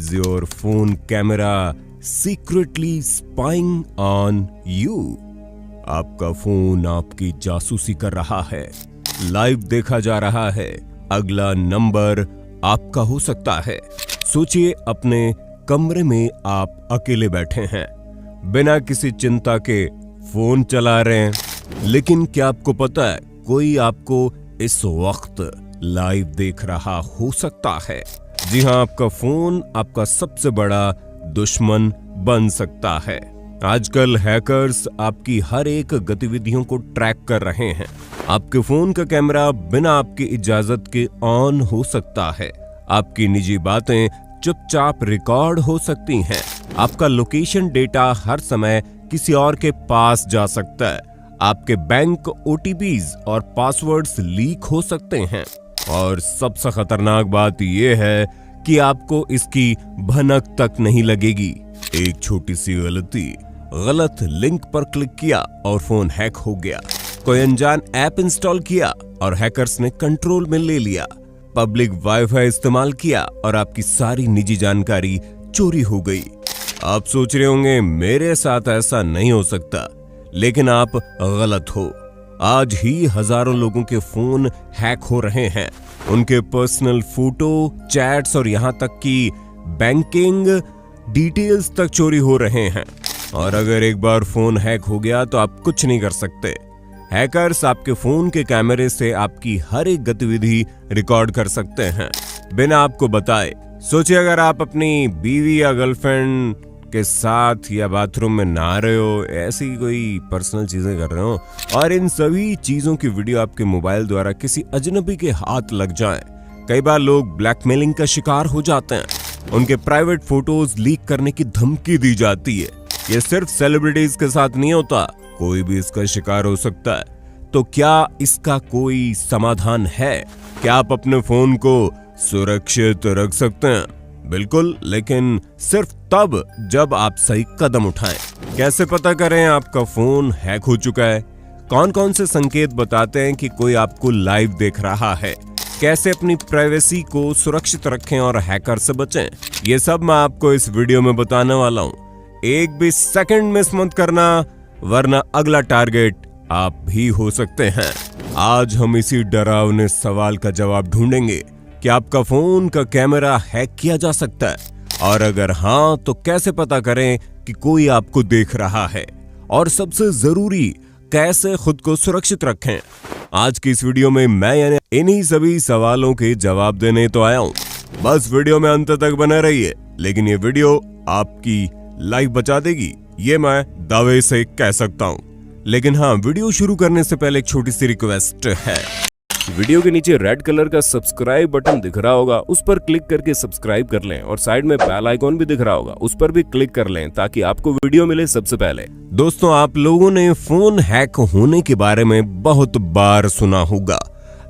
Is your phone camera secretly spying on you? आपका phone आपकी जासूसी कर रहा है, लाइव देखा जा रहा है, अगला नंबर आपका हो सकता है। सोचिए अपने कमरे में आप अकेले बैठे हैं, बिना किसी चिंता के फोन चला रहे हैं, लेकिन क्या आपको पता है कोई आपको इस वक्त लाइव देख रहा हो सकता है। जी हां, आपका फोन आपका सबसे बड़ा दुश्मन बन सकता है। आजकल हैकर्स आपकी हर एक गतिविधियों को ट्रैक कर रहे हैं। आपके फोन का कैमरा बिना आपकी इजाजत के ऑन हो सकता है। आपकी निजी बातें चुपचाप रिकॉर्ड हो सकती हैं। आपका लोकेशन डेटा हर समय किसी और के पास जा सकता है। आपके बैंक ओटीपीज और पासवर्ड्स लीक हो सकते हैं। और सबसे खतरनाक बात यह है कि आपको इसकी भनक तक नहीं लगेगी। एक छोटी सी गलत लिंक पर क्लिक किया और फोन हैक हो गया। कोई अनजान ऐप इंस्टॉल किया और हैकर्स ने कंट्रोल में ले लिया। पब्लिक वाईफाई इस्तेमाल किया और आपकी सारी निजी जानकारी चोरी हो गई। आप सोच रहे होंगे मेरे साथ ऐसा नहीं हो सकता, लेकिन आप गलत हो। आज ही हजारों लोगों के फोन हैक हो रहे हैं। उनके पर्सनल फोटो, चैट्स और यहां तक कि बैंकिंग डिटेल्स तक चोरी हो रहे हैं। और अगर एक बार फोन हैक हो गया तो आप कुछ नहीं कर सकते। हैकर्स आपके फोन के कैमरे से आपकी हर एक गतिविधि रिकॉर्ड कर सकते हैं बिना आपको बताए। सोचिए अगर आप अपनी बीवी या गर्लफ्रेंड के साथ या बाथरूम में नहा रहे हो, ऐसी कोई पर्सनल चीजें कर रहे हो और इन सभी चीजों की वीडियो आपके मोबाइल द्वारा किसी अजनबी के हाथ लग जाए। कई बार लोग ब्लैकमेलिंग का शिकार हो जाते हैं। उनके प्राइवेट फोटोज लीक करने की धमकी दी जाती है। ये सिर्फ सेलिब्रिटीज के साथ नहीं होता, कोई भी इसका शिकार हो सकता है। तो क्या इसका कोई समाधान है? क्या आप अपने फोन को सुरक्षित रख सकते हैं? बिल्कुल, लेकिन सिर्फ तब जब आप सही कदम उठाएं। कैसे पता करें आपका फोन हैक हो चुका है? कौन कौन से संकेत बताते हैं कि कोई आपको लाइव देख रहा है? कैसे अपनी प्राइवेसी को सुरक्षित रखें और हैकर से बचें? ये सब मैं आपको इस वीडियो में बताने वाला हूं। एक भी सेकंड मिस मत करना, वरना अगला टारगेट आप भी हो सकते हैं। आज हम इसी डरावने सवाल का जवाब ढूंढेंगे कि आपका फोन का कैमरा हैक किया जा सकता है, और अगर हां तो कैसे पता करें कि कोई आपको देख रहा है, और सबसे जरूरी कैसे खुद को सुरक्षित रखें। आज की इस वीडियो में मैं इन्हीं सभी सवालों के जवाब देने तो आया हूं। बस वीडियो में अंत तक बने रहिए, लेकिन ये वीडियो आपकी लाइफ बचा देगी, ये मैं दावे से कह सकता हूं। लेकिन हाँ, वीडियो शुरू करने से पहले एक छोटी सी रिक्वेस्ट है। वीडियो के नीचे रेड कलर का सब्सक्राइब बटन दिख रहा होगा, उस पर क्लिक करके सब्सक्राइब कर लें, और साइड में बेल आइकॉन भी दिख रहा होगा, उस पर भी क्लिक कर लें ताकि आपको वीडियो मिले सबसे पहले। दोस्तों, आप लोगों ने फोन हैक होने के बारे में बहुत बार सुना होगा,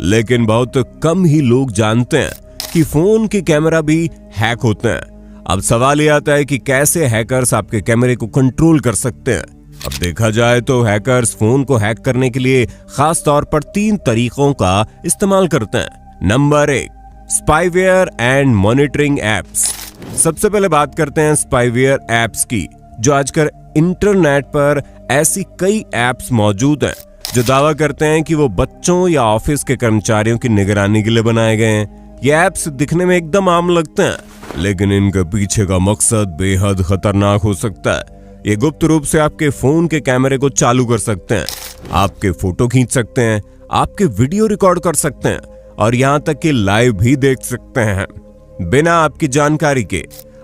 लेकिन बहुत कम ही लोग जानते हैं कि फोन के कैमरा भी हैक होते हैं। अब सवाल ये आता है कि कैसे हैकर्स आपके कैमरे को कंट्रोल कर सकते हैं। अब देखा जाए तो हैकर्स फोन को हैक करने के लिए खास तौर पर 3 तरीकों का इस्तेमाल करते हैं। Number 1, spyware and monitoring apps. सबसे पहले बात करते हैं स्पाईवेयर एप्स की, जो आजकल इंटरनेट पर ऐसी कई एप्स मौजूद हैं जो दावा करते हैं कि वो बच्चों या ऑफिस के कर्मचारियों की निगरानी के लिए बनाए गए हैं। ये एप्स दिखने में एकदम आम लगते हैं, लेकिन इनके पीछे का मकसद बेहद खतरनाक हो सकता है। ये गुप्त रूप से आपके फोन के कैमरे को चालू कर सकते हैं, आपके फोटो खींच सकते हैं, आपके वीडियो रिकॉर्ड कर सकते हैं, और यहां तक कि लाइव भी देख सकते हैं बिना आपकी जानकारी के।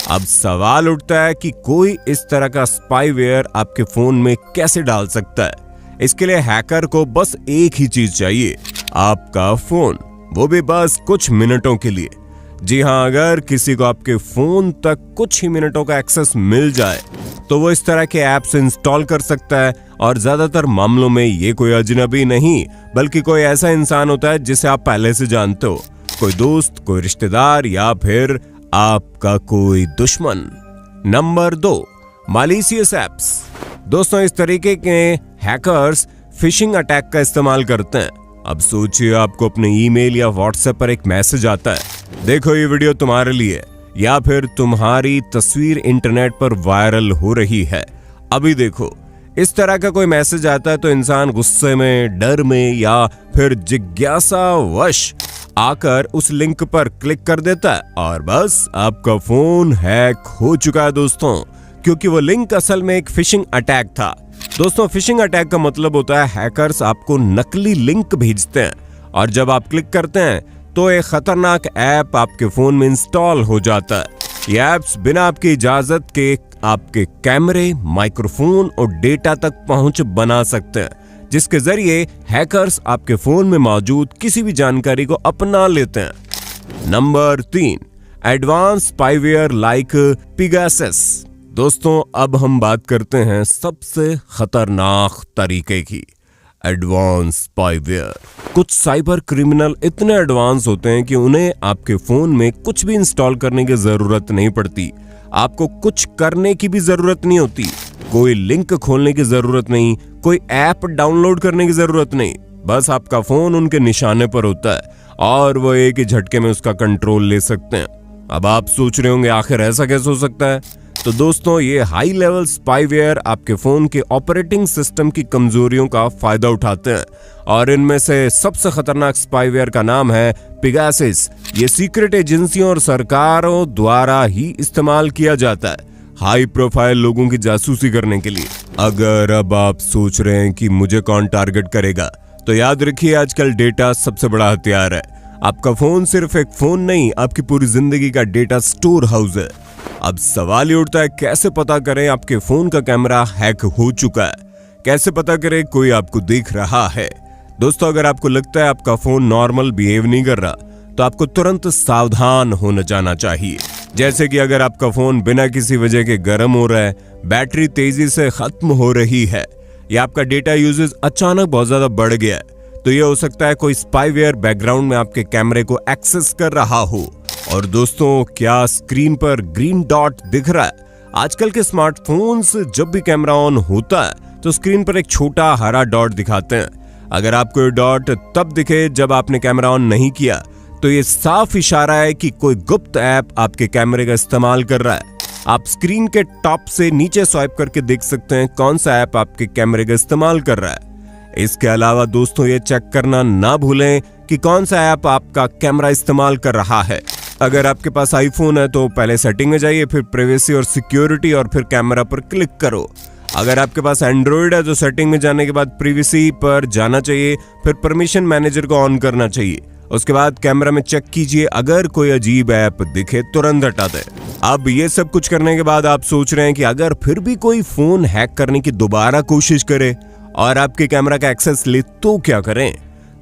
अब सवाल उठता है कि कोई इस तरह का स्पाईवेयर आपके फोन में कैसे डाल सकता है। इसके लिए हैकर को बस एक ही चीज चाहिए, आपका फोन, वो भी बस कुछ मिनटों के लिए। जी हां, अगर किसी को आपके फोन तक कुछ ही मिनटों का एक्सेस मिल जाए तो वो इस तरह के ऐप्स इंस्टॉल कर सकता है, और ज्यादातर मामलों में ये कोई अजनबी नहीं बल्कि कोई ऐसा इंसान होता है जिसे आप पहले से जानते हो, कोई दोस्त, कोई रिश्तेदार, या फिर आपका कोई दुश्मन। Number 2, malicious apps. दोस्तों, इस तरीके के हैकर्स फिशिंग अटैक का इस्तेमाल करते हैं। अब सोचिए आपको अपने ईमेल या व्हाट्सएप पर एक मैसेज आता है, देखो ये वीडियो तुम्हारे लिए, या फिर तुम्हारी तस्वीर इंटरनेट पर वायरल हो रही है। अभी देखो, इस तरह का कोई मैसेज आता है तो इंसान गुस्से में, डर में या फिर जिज्ञासावश आकर उस लिंक पर क्लिक कर देता है और बस आपका फोन हैक हो चुका है दोस्तों, क्योंकि वो लिंक असल में एक फिशिंग अटैक था। दोस्तों, फिशिंग अटैक का मतलब होता है हैकर्स आपको नकली लिंक भेजते हैं और जब आप क्लिक करते हैं तो एक खतरनाक ऐप आपके फोन में इंस्टॉल हो जाता है। ये ऐप्स बिना आपकी इजाजत के आपके कैमरे, माइक्रोफोन और डेटा तक पहुंच बना सकते हैं, जिसके जरिए हैकर्स आपके फोन में मौजूद किसी भी जानकारी को अपना लेते हैं। Number 3, advance spyware like Pegasus. दोस्तों, अब हम बात करते हैं सबसे खतरनाक तरीके की, एडवांस स्पाईवेयर। कुछ साइबर क्रिमिनल इतने एडवांस होते हैं कि उन्हें आपके फोन में कुछ भी इंस्टॉल करने की जरूरत नहीं पड़ती, आपको कुछ करने की भी जरूरत नहीं होती, कोई लिंक खोलने की जरूरत नहीं, कोई ऐप डाउनलोड करने की जरूरत नहीं, बस आपका फोन उनके निशाने पर होता है और वो एक ही झटके में उसका कंट्रोल ले सकते हैं। अब आप सोच रहे होंगे आखिर ऐसा कैसे हो सकता है? तो दोस्तों, ये हाई लेवल स्पाईवेयर आपके फोन के ऑपरेटिंग सिस्टम की कमजोरियों का फायदा उठाते हैं और इनमें से सबसे खतरनाक स्पाईवेयर का नाम है पिगासस। ये सीक्रेट एजेंसियों और सरकारों द्वारा ही इस्तेमाल किया जाता है हाई प्रोफाइल लोगों की जासूसी करने के लिए। अगर अब आप सोच रहे हैं कि मुझे कौन टारगेट करेगा, तो याद रखिए, आजकल डेटा सबसे बड़ा हथियार है। आपका फोन सिर्फ एक फोन नहीं, आपकी पूरी जिंदगी का डेटा स्टोर हाउस है। अब सवाल ये उठता है, कैसे पता करें आपके फोन का कैमरा हैक हो चुका है? कैसे पता करें कोई आपको देख रहा है? दोस्तों, अगर आपको लगता है आपका फोन नॉर्मल बिहेव नहीं कर रहा, तो आपको तुरंत सावधान होना जाना चाहिए। जैसे कि अगर आपका फोन बिना किसी वजह के गर्म हो रहा है, बैटरी तेजी से खत्म हो रही है या आपका डेटा यूजेज अचानक बहुत ज्यादा बढ़ गया है, तो यह हो सकता है कोई स्पाईवेयर बैकग्राउंड में आपके कैमरे को एक्सेस कर रहा हो। और दोस्तों, क्या स्क्रीन पर ग्रीन डॉट दिख रहा है? आजकल के स्मार्टफोन्स जब भी कैमरा ऑन होता है तो स्क्रीन पर एक छोटा हरा डॉट दिखाते हैं। अगर आपको ये डॉट तब दिखे जब आपने कैमरा ऑन नहीं किया, तो ये साफ इशारा है कि कोई गुप्त ऐप आपके कैमरे का इस्तेमाल कर रहा है। आप स्क्रीन के टॉप से नीचे स्वाइप करके देख सकते हैं कौन सा ऐप आपके कैमरे का इस्तेमाल कर रहा है। इसके अलावा दोस्तों, ये चेक करना ना भूलें कि कौन सा ऐप आपका कैमरा इस्तेमाल कर रहा है। अगर आपके पास आईफोन है तो पहले सेटिंग में जाइए, फिर प्राइवेसी और सिक्योरिटी और फिर कैमरा पर क्लिक करो। अगर आपके पास एंड्रॉइड है तो सेटिंग में जाने के बाद प्राइवेसी पर जाना चाहिए, फिर परमिशन मैनेजर को ऑन करना चाहिए। उसके बाद कैमरा में चेक कीजिए, अगर कोई अजीब ऐप दिखे तुरंत हटा दें। अब ये सब कुछ करने के बाद आप सोच रहे हैं कि अगर फिर भी कोई फोन हैक करने की दोबारा कोशिश करे और आपके कैमरा का एक्सेस ले तो क्या करें?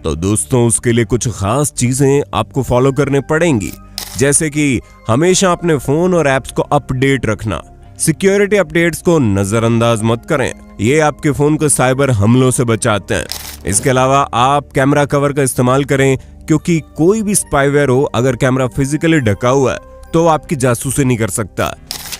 तो दोस्तों, उसके लिए कुछ खास चीजें आपको फॉलो करने पड़ेंगी, जैसे कि हमेशा अपने फोन और ऐप्स को अपडेट रखना, सिक्योरिटी अपडेट्स को नजरअंदाज मत करें, ये आपके फोन को साइबर हमलों से बचाते हैं। इसके अलावा आप कैमरा कवर का इस्तेमाल करें, क्योंकि कोई भी स्पाईवेयर हो, अगर कैमरा फिजिकली ढका हुआ है तो आपकी जासूसी नहीं कर सकता।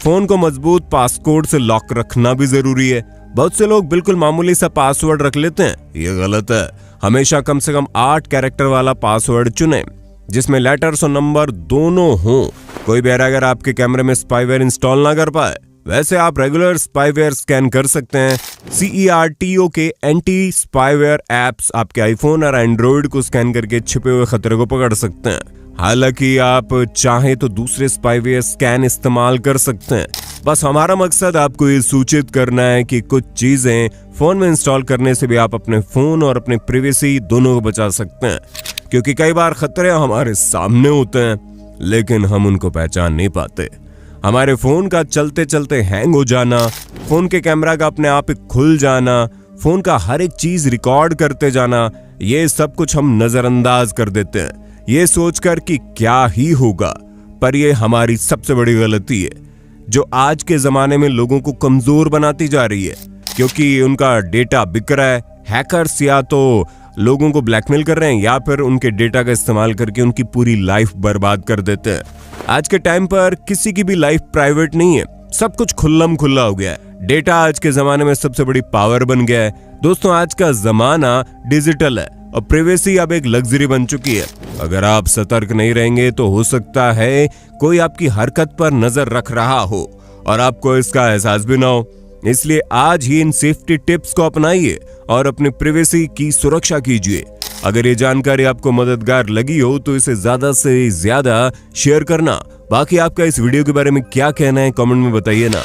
फोन को मजबूत पासकोड से लॉक रखना भी जरूरी है। बहुत से लोग बिल्कुल मामूली सा पासवर्ड रख लेते हैं, ये गलत है। हमेशा कम से कम 8 कैरेक्टर वाला पासवर्ड चुनें, जिसमें लेटर्स और नंबर दोनों हों। कोई भी अगर आपके कैमरे में स्पाईवेयर इंस्टॉल ना कर पाए, वैसे आप रेगुलर स्पाईवेयर स्कैन कर सकते हैं। CERTO के एंटी स्पाईवेयर एप्स आपके आईफोन और एंड्रॉइड को स्कैन करके छिपे हुए खतरे को पकड़ सकते हैं। हालांकि आप चाहें तो दूसरे स्पाईवेयर स्कैन इस्तेमाल कर सकते हैं। बस हमारा मकसद आपको ये सूचित करना है कि कुछ चीजें फोन में इंस्टॉल करने से भी आप अपने फोन और अपने प्राइवेसी दोनों को बचा सकते हैं, क्योंकि कई बार खतरे हमारे सामने होते हैं लेकिन हम उनको पहचान नहीं पाते। हमारे फोन का चलते चलते हैंग हो जाना, फोन के कैमरा का अपने आप ही खुल जाना, फोन का हर एक चीज रिकॉर्ड करते जाना, ये सब कुछ हम नजरअंदाज कर देते हैं, ये सोचकर कि क्या ही होगा। पर ये हमारी सबसे बड़ी गलती है, जो आज के जमाने में लोगों को कमजोर बनाती जा रही है, क्योंकि उनका डेटा बिक रहा है। हैकर्स या तो लोगों को ब्लैकमेल कर रहे हैं या फिर उनके डेटा का इस्तेमाल करके उनकी पूरी लाइफ बर्बाद कर देते हैं। आज के टाइम पर किसी की भी लाइफ प्राइवेट नहीं है, सब कुछ खुल्लम खुल्ला हो गया है। डेटा आज के जमाने में सबसे बड़ी पावर बन गया है। दोस्तों, आज का जमाना डिजिटल है अब प्राइवेसी अब एक लग्जरी बन चुकी है। अगर आप सतर्क नहीं रहेंगे तो हो सकता है कोई आपकी हरकत पर नजर रख रहा हो और आपको इसका एहसास भी ना हो। इसलिए आज ही इन सेफ्टी टिप्स को अपनाइए और अपनी प्राइवेसी की सुरक्षा कीजिए। अगर ये जानकारी आपको मददगार लगी हो तो इसे ज्यादा से ज्यादा शेयर करना। बाकी आपका इस वीडियो के बारे में क्या कहना है कमेंट में बताइए ना।